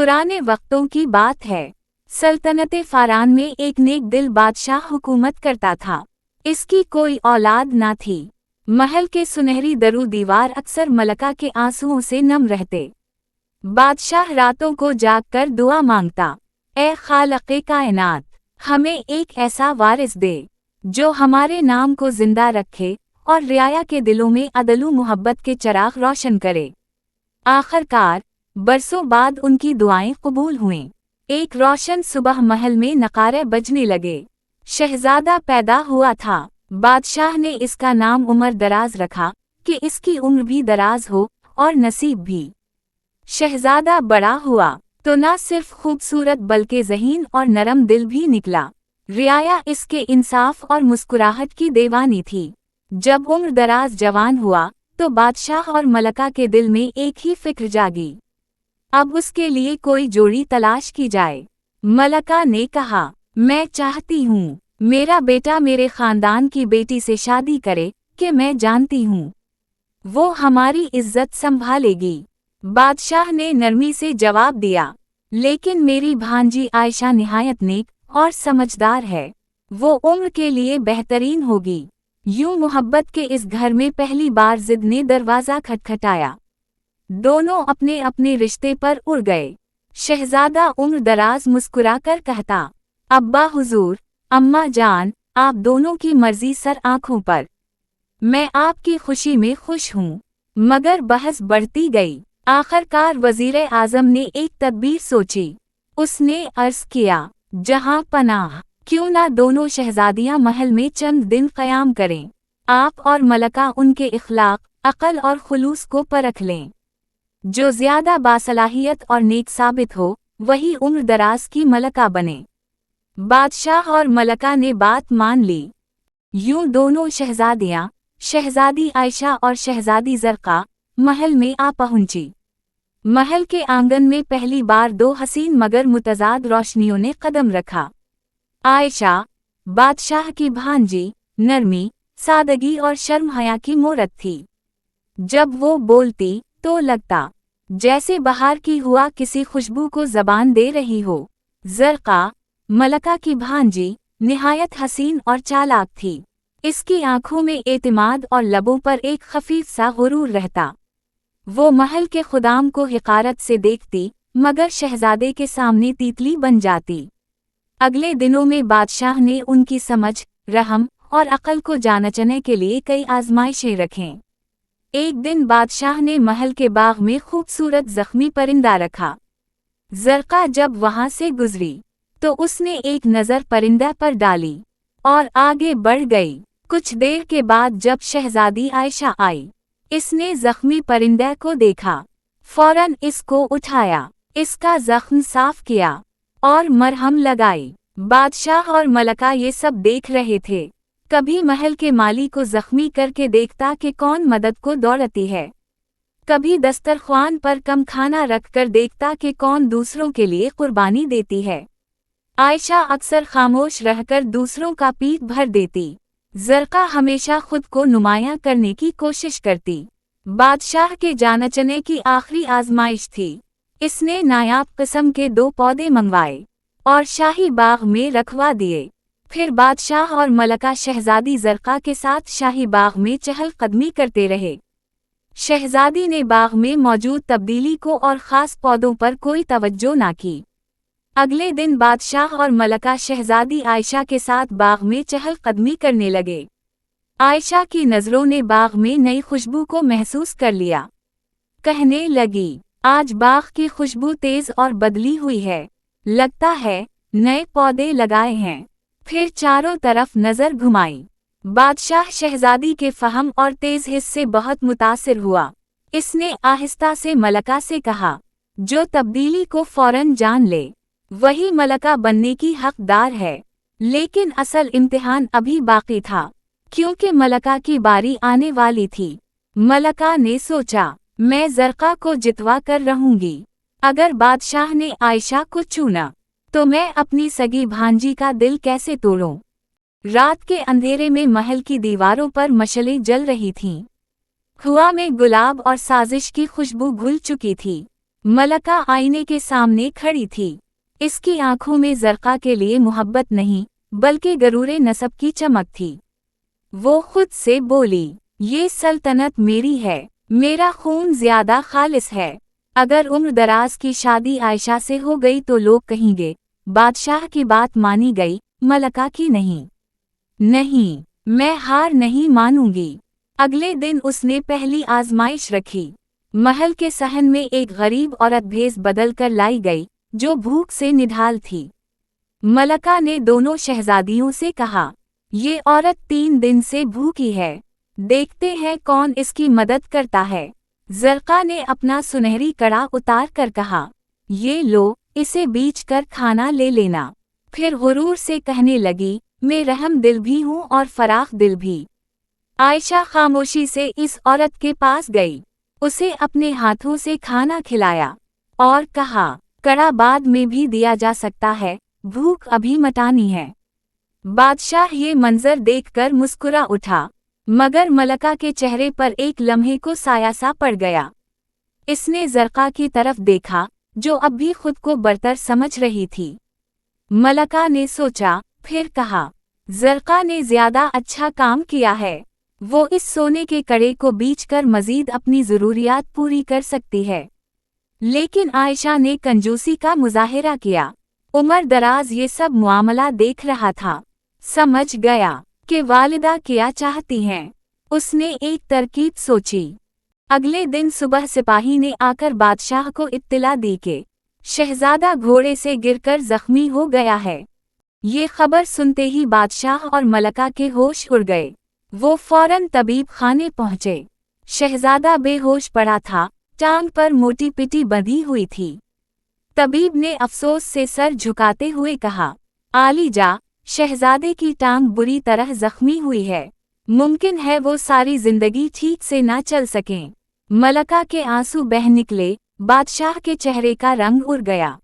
पुराने वक्तों की बात है। सल्तनत फारान में एक नेक दिल बादशाह हुकूमत करता था। इसकी कोई औलाद ना थी। महल के सुनहरी दरू दीवार अक्सर मलका के आंसुओं से नम रहते। बादशाह रातों को जागकर दुआ मांगता, ए खालिक़े कायनात, हमें एक ऐसा वारिस दे जो हमारे नाम को जिंदा रखे और रियाया के दिलों में अदलू मोहब्बत के चिराग रोशन करे। आखिरकार बरसों बाद उनकी दुआएं कबूल हुईं। एक रोशन सुबह महल में नकारे बजने लगे। शहजादा पैदा हुआ था। बादशाह ने इसका नाम उम्र दराज रखा कि इसकी उम्र भी दराज हो और नसीब भी। शहजादा बड़ा हुआ तो न सिर्फ खूबसूरत बल्कि ज़हीन और नरम दिल भी निकला। रियाया इसके इंसाफ और मुस्कुराहट की दीवानी थी। जब उम्र दराज जवान हुआ तो बादशाह और मलका के दिल में एक ही फिक्र जागी, अब उसके लिए कोई जोड़ी तलाश की जाए। मलका ने कहा, मैं चाहती हूँ मेरा बेटा मेरे खानदान की बेटी से शादी करे कि मैं जानती हूँ वो हमारी इज्जत संभालेगी। बादशाह ने नरमी से जवाब दिया, लेकिन मेरी भांजी आयशा निहायत नेक और समझदार है, वो उम्र के लिए बेहतरीन होगी। यूं मोहब्बत के इस घर में पहली बार जिद ने दरवाज़ा खटखटाया। दोनों अपने अपने रिश्ते पर उड़ गए। शहजादा उम्र दराज मुस्कुराकर कहता, अब्बा हुजूर, अम्मा जान, आप दोनों की मर्जी सर आंखों पर, मैं आपकी खुशी में खुश हूँ। मगर बहस बढ़ती गई। आखिरकार वजीर आजम ने एक तदबीर सोची। उसने अर्ज किया, जहाँ पनाह, क्यों ना दोनों शहजादियाँ महल में चंद दिन क़याम करें। आप और मलका उनके इखलाक, अक़ल और खुलूस को परख लें। जो ज़्यादा बासलाहियत और नेक साबित हो वही उम्र दराज की मलका बने। बादशाह और मलका ने बात मान ली। यूं दोनों शहजादियाँ, शहजादी आयशा और शहजादी ज़रक़ा, महल में आ पहुंची। महल के आंगन में पहली बार दो हसीन मगर मुतज़ाद रोशनियों ने कदम रखा। आयशा, बादशाह की भांजी, नरमी, सादगी और शर्म हया की मूरत थी। जब वो बोलती तो लगता जैसे बहार की हुआ किसी खुशबू को ज़बान दे रही हो। ज़रक़ा, मलका की भांजी, निहायत हसीन और चालाक थी। इसकी आंखों में एतिमाद और लबों पर एक खफीफ सा गुरूर रहता। वो महल के खुदाम को हिकारत से देखती मगर शहजादे के सामने तीतली बन जाती। अगले दिनों में बादशाह ने उनकी समझ, रहम और अक़ल को जांचने के लिए कई आजमाइशें रखें। एक दिन बादशाह ने महल के बाग में खूबसूरत ज़ख्मी परिंदा रखा। ज़रक़ा जब वहाँ से गुजरी तो उसने एक नज़र परिंदा पर डाली और आगे बढ़ गई। कुछ देर के बाद जब शहजादी आयशा आई, इसने ज़ख्मी परिंदे को देखा, फौरन इसको उठाया, इसका ज़ख्म साफ किया और मरहम लगाई। बादशाह और मलका ये सब देख रहे थे। कभी महल के माली को ज़ख्मी करके देखता कि कौन मदद को दौड़ती है, कभी दस्तरख्वान पर कम खाना रखकर देखता कि कौन दूसरों के लिए कुर्बानी देती है। आयशा अक्सर खामोश रहकर दूसरों का पेट भर देती। ज़रक़ा हमेशा खुद को नुमायां करने की कोशिश करती। बादशाह के जांचने की आखिरी आजमाइश थी। इसने नायाब किस्म के 2 पौधे मंगवाए और शाही बाग में रखवा दिए। फिर बादशाह और मलका शहजादी ज़रक़ा के साथ शाही बाग में चहल कदमी करते रहे। शहजादी ने बाग में मौजूद तब्दीली को और ख़ास पौधों पर कोई तवज्जो ना की। अगले दिन बादशाह और मलका शहजादी आयशा के साथ बाग में चहल कदमी करने लगे। आयशा की नज़रों ने बाग में नई खुशबू को महसूस कर लिया। कहने लगी, आज बाग की खुशबू तेज़ और बदली हुई है, लगता है नए पौधे लगाए हैं। फिर चारों तरफ नज़र घुमाई। बादशाह शहजादी के फ़हम और तेज़ हिस्स से बहुत मुतासिर हुआ। इसने आहिस्ता से मलका से कहा, जो तब्दीली को फ़ौरन जान ले वही मलका बनने की हकदार है। लेकिन असल इम्तिहान अभी बाकी था, क्योंकि मलका की बारी आने वाली थी। मलका ने सोचा, मैं ज़रक़ा को जितवा कर रहूंगी। अगर बादशाह ने आयशा को चुना तो मैं अपनी सगी भांजी का दिल कैसे तोड़ूं। रात के अंधेरे में महल की दीवारों पर मशलें जल रही थीं। हवा में गुलाब और साजिश की खुशबू घुल चुकी थी। मलका आईने के सामने खड़ी थी। इसकी आंखों में ज़रक़ा के लिए मोहब्बत नहीं, बल्कि गरूरे नसब की चमक थी। वो खुद से बोली, ये सल्तनत मेरी है, मेरा खून ज्यादा खालिस है। अगर उम्र दराज की शादी आयशा से हो गई तो लोग कहेंगे, बादशाह की बात मानी गई, मलका की नहीं। नहीं, मैं हार नहीं मानूंगी। अगले दिन उसने पहली आजमाइश रखी। महल के सहन में एक गरीब औरत भेस बदल कर लाई गई, जो भूख से निढाल थी। मलका ने दोनों शहजादियों से कहा, ये औरत 3 दिन से भूखी है, देखते हैं कौन इसकी मदद करता है। ज़रक़ा ने अपना सुनहरी कड़ा उतार कर कहा, ये लो, इसे बीच कर खाना ले लेना। फिर गुरूर से कहने लगी, मैं रहम दिल भी हूँ और फराख दिल भी। आयशा खामोशी से इस औरत के पास गई, उसे अपने हाथों से खाना खिलाया और कहा, कड़ा बाद में भी दिया जा सकता है, भूख अभी मटानी है। बादशाह ये मंजर देखकर मुस्कुरा उठा, मगर मलका के चेहरे पर एक लम्हे को साया सा पड़ गया। इसने ज़रक़ा की तरफ देखा, जो अब भी खुद को बरतर समझ रही थी। मलका ने सोचा, फिर कहा, ज़रक़ा ने ज्यादा अच्छा काम किया है। वो इस सोने के कड़े को बीच कर मजीद अपनी ज़रूरियात पूरी कर सकती है। लेकिन आयशा ने कंजूसी का मुजाहिरा किया। उमर दराज ये सब मुआमला देख रहा था, समझ गया कि वालिदा क्या चाहती हैं। उसने एक तरकीब सोची। अगले दिन सुबह सिपाही ने आकर बादशाह को इत्तिला दी कि शहजादा घोड़े से गिरकर जख्मी हो गया है। ये खबर सुनते ही बादशाह और मलका के होश उड़ गए। वो फौरन तबीब खाने पहुँचे। शहजादा बेहोश पड़ा था, टांग पर मोटी पिटी बंधी हुई थी। तबीब ने अफसोस से सर झुकाते हुए कहा, आलीजा, शहजादे की टांग बुरी तरह जख्मी हुई है, मुमकिन है वो सारी जिंदगी ठीक से ना चल सकें। मलका के आंसू बह निकले, बादशाह के चेहरे का रंग उड़ गया।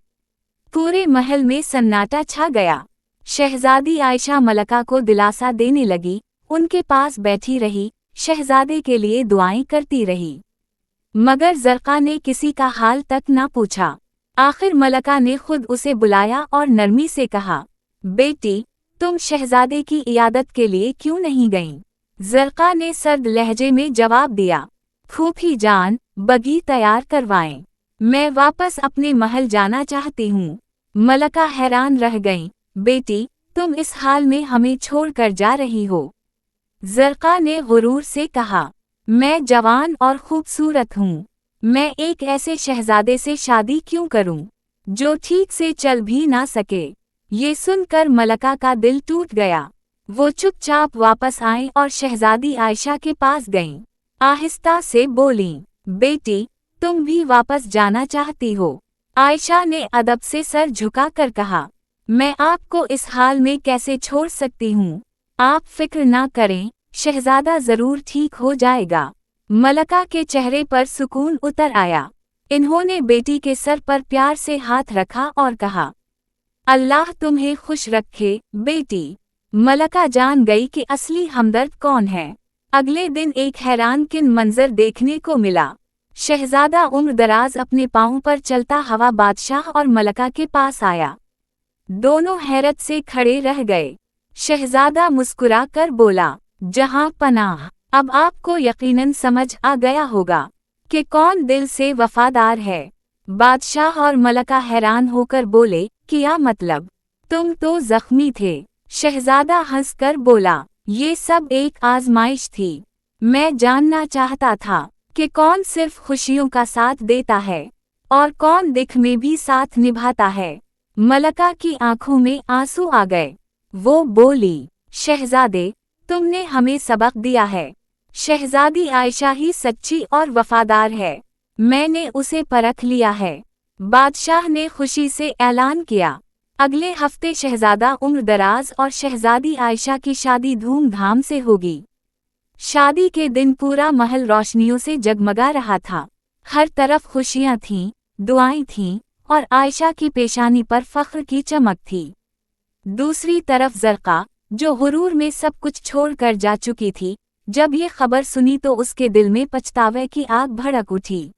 पूरे महल में सन्नाटा छा गया। शहजादी आयशा मलका को दिलासा देने लगी, उनके पास बैठी रही, शहजादे के लिए दुआएं करती रही। मगर ज़रक़ा ने किसी का हाल तक ना पूछा। आखिर मलका ने खुद उसे बुलाया और नरमी से कहा, बेटी, तुम शहजादे की इयादत के लिए क्यों नहीं गईं? ज़रक़ा ने सर्द लहजे में जवाब दिया, फूफी जान, बगी तैयार करवाएं, मैं वापस अपने महल जाना चाहती हूँ। मलका हैरान रह गईं, बेटी, तुम इस हाल में हमें छोड़कर जा रही हो? ज़रक़ा ने गुरूर से कहा, मैं जवान और खूबसूरत हूँ, मैं एक ऐसे शहजादे से शादी क्यों करूँ, जो ठीक से चल भी ना सके। ये सुनकर मलका का दिल टूट गया। वो चुपचाप वापस आईं और शहजादी आयशा के पास गईं। आहिस्ता से बोलीं, बेटी, तुम भी वापस जाना चाहती हो? आयशा ने अदब से सर झुका कर कहा, मैं आपको इस हाल में कैसे छोड़ सकती हूँ? आप फिक्र ना करें, शहजादा जरूर ठीक हो जाएगा। मलका के चेहरे पर सुकून उतर आया। इन्होंने बेटी के सर पर प्यार से हाथ रखा और कहा, अल्लाह तुम्हें खुश रखे बेटी। मलका जान गई कि असली हमदर्द कौन है। अगले दिन एक हैरानकिन मंजर देखने को मिला। शहजादा उम्र दराज अपने पांवों पर चलता हवा बादशाह और मलका के पास आया। दोनों हैरत से खड़े रह गए। शहजादा मुस्कुरा कर बोला, जहां पनाह, अब आपको यकीनन समझ आ गया होगा कि कौन दिल से वफादार है। बादशाह और मलका हैरान होकर बोले, क्या मतलब? तुम तो जख्मी थे। शहजादा हंसकर बोला, ये सब एक आजमाइश थी। मैं जानना चाहता था कि कौन सिर्फ खुशियों का साथ देता है और कौन दिख में भी साथ निभाता है। मलका की आंखों में आंसू आ गए। वो बोली, शहजादे, तुमने हमें सबक दिया है। शहजादी आयशा ही सच्ची और वफादार है। मैंने उसे परख लिया है। बादशाह ने खुशी से ऐलान किया। अगले हफ्ते शहजादा उम्र दराज और शहजादी आयशा की शादी धूमधाम से होगी। शादी के दिन पूरा महल रोशनियों से जगमगा रहा था। हर तरफ खुशियां थीं, दुआएं थीं और आयशा की पेशानी पर फख्र की चमक थी। दूसरी तरफ ज़रक़ा, जो गुरूर में सब कुछ छोड़कर जा चुकी थी, जब ये खबर सुनी तो उसके दिल में पछतावे की आग भड़क उठी।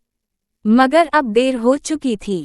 मगर अब देर हो चुकी थी।